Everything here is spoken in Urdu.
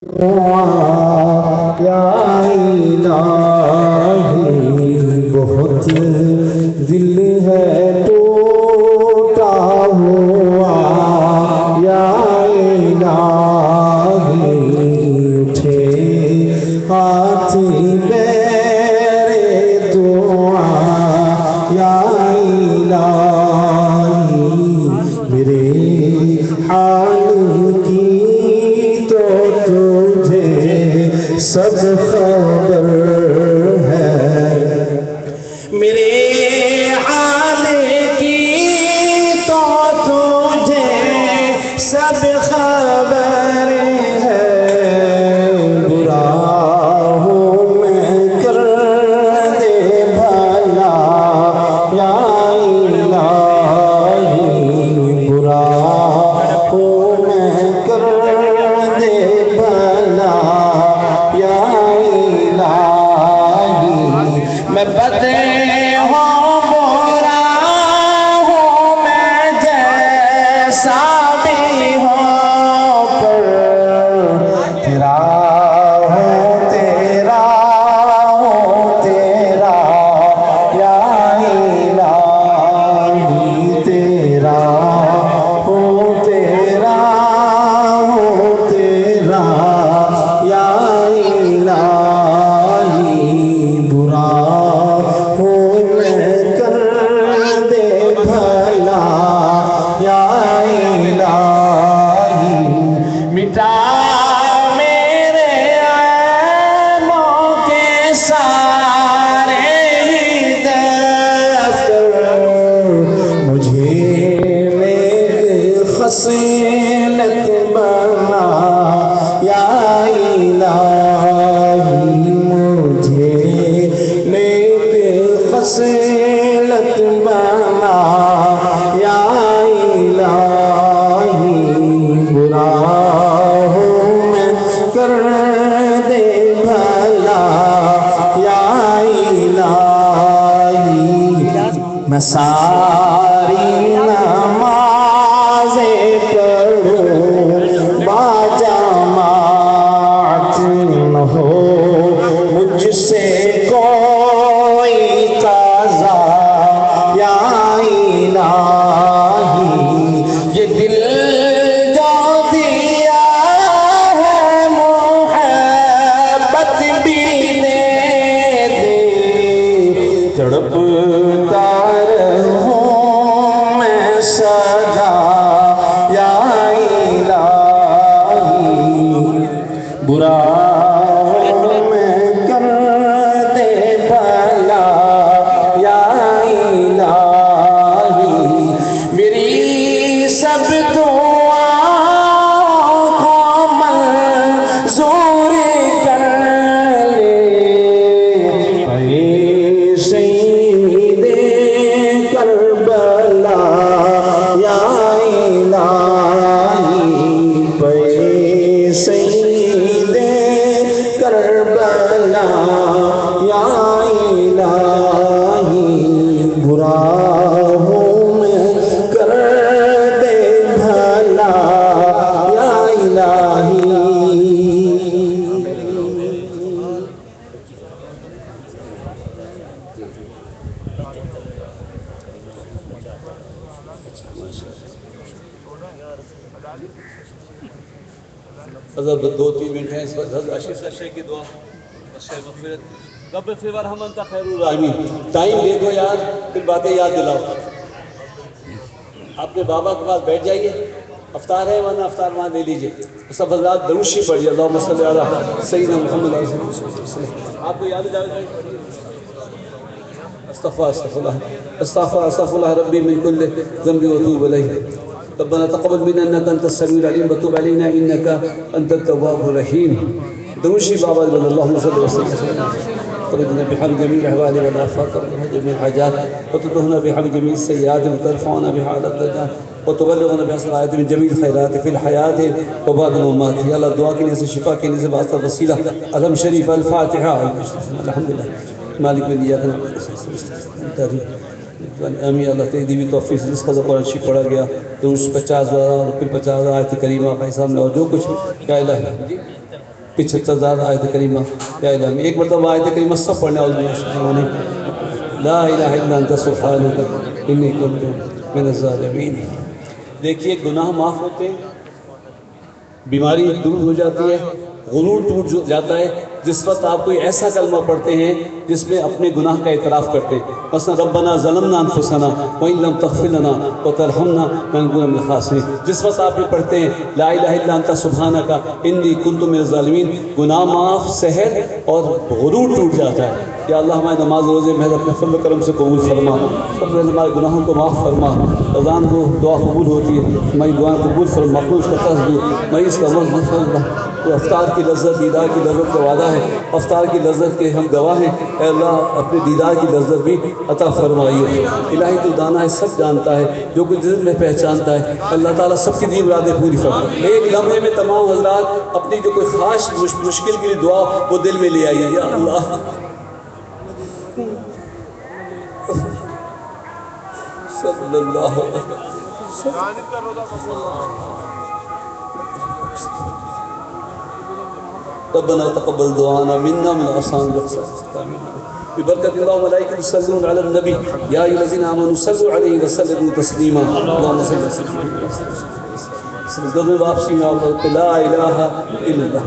یا الہی بہت دل ہے ٹوٹا ہوا، یا الہی اٹھے ہاتھ میرے دعا، یا الہی میرے حال کی تو تجھے سب خبر ہے، میرے حال کی تو تجھے سب خبر ہے، برا ہوں میں کر دے بھلا، یا الہی برا ہوں میں کر دے بھلا، یا الہی میں بد ہوں برا ہوں میں جیسا بھی ہوں، پر تیرا ہوں تیرا ہوں تیرا، یا الہی تیرا ہوں تیرا ہوں تیرا، یا الہی برا ہوں میں کر دے بھلا، یا الہی مٹا میرے عیبوں کے سارے ہی دفتر، مجھے نیک خصلت بنا، یا الہی مجھے نیک خصلت بنا، یا الہی برا ہوں میں کر دے بھلا، یا الہی میں ساری نمازیں پڑھوں باجماعت، نہ ہو مجھ سے کوئی قضا، یا الہی یہ دل جو دیا ہے محبت بھی دے دے، تڑپتا رہوں میں سدا، یا الہی برا ہوں میں کر دے بھلا، یا الہی میری سب دعاؤں کو منظور کر لے، اے سید کربلا، یا الہی اے سید کربلا، یا الہی برا ہوں میں کر دے بھلا، یا الہی حضرت 2-3 منٹ ہیں اس وقت حضرت اشیف کی دعا مغفرت رب اغفر وارحم انت خیر الراحمین. ٹائم دے دو یار، پھر باتیں یاد دلاؤ. اپنے بابا کے پاس بیٹھ جائیے، افطار ہے ورنہ افطار وہاں لے لیجیے. سب حضرات درود شریف پڑھیے، اللہم صلی علی سیدنا محمد علیہ وسلم. آپ کو یاد جائے استغفر اللہ ربی من کل ذنب واتوب الیہ. ربنا تقبل منا انك انت السميع العليم وتب علينا انك انت التواب الرحيم. درود شریف بابا اللهم صل وسلم وترضنا بحمد جميع الاحوال والافات وجميع الحاجات وتطهرنا بحمد جميع السيئات وترفعنا بها على الدرجات وتبلغنا بأسرائت من جميع الخيرات في الحياة وبعد الممات. یا اللہ دعا کے لیے سے شفا کے لیے سے واسطہ وسیلہ علم شریف الفاتحہ. الحمدللہ مالک من ایاک نعبد امین. اللہ تیری دیوی توفیق سے جس قدر قرآن شریف پڑھا گیا تو اس 50,000 اور پھر 50,000 آیت کریمہ بھائی صاحب نے اور جو کچھ کیا الہ ہے 75,000 آیت کریمہ یا الہی ایک مرتبہ آیت کریمہ سب پڑھنے والے لا الہ الا انت سبحانک انی کنت من الظالمین. دیکھیے گناہ معاف ہوتے ہیں، بیماری دور ہو جاتی ہے، غرور ٹوٹ جاتا ہے جس وقت آپ کوئی ایسا کلمہ پڑھتے ہیں جس میں اپنے گناہ کا اعتراف کرتے ہیں. مثلا ربنا ظلمنا انفسنا وان لم تغفر لنا وترحمنا لنكونن من الخاسرین. جس وقت آپ یہ پڑھتے ہیں لا الہ الا انت سبحانک انی کنت من الظالمین، گناہ معاف، صحت اور غرور ٹوٹ جاتا ہے. یا اللہ ہمارے نماز روزے محض اپنے فضل و کرم سے قبول فرما، ہمارے گناہوں کو معاف فرما. اذان کو دعا قبول ہوتی ہے، ہماری دعا قبول فرما، مقبول کا قصد دو مریض کا مرض فرما. تو افطار کی لذت، دیدار کی لذت کا وعدہ ہے، افطار کی لذت کے ہم گواہ ہیں. اے اللہ اپنے دیدار کی لذت بھی عطا فرمائیے. الہی تو دانا ہے، سب جانتا ہے، جو کچھ دل میں پہچانتا ہے. اللہ تعالیٰ سب کی دی مرادیں پوری فرما. ایک لمحے میں تمام حضرات اپنی جو کوئی خاص مشکل کی دعا وہ دل میں لے آئیے. یا اللہ صلی اللہ علیہ وسلم. ربنا تقبل دعانا منا من آسان ببركة الله وملائكته يصلون على النبي يا أيها الذين آمنوا صلوا عليه وسلموا تسليما. اللهم صل وسلم على سيدنا محمد. لا إله إلا الله.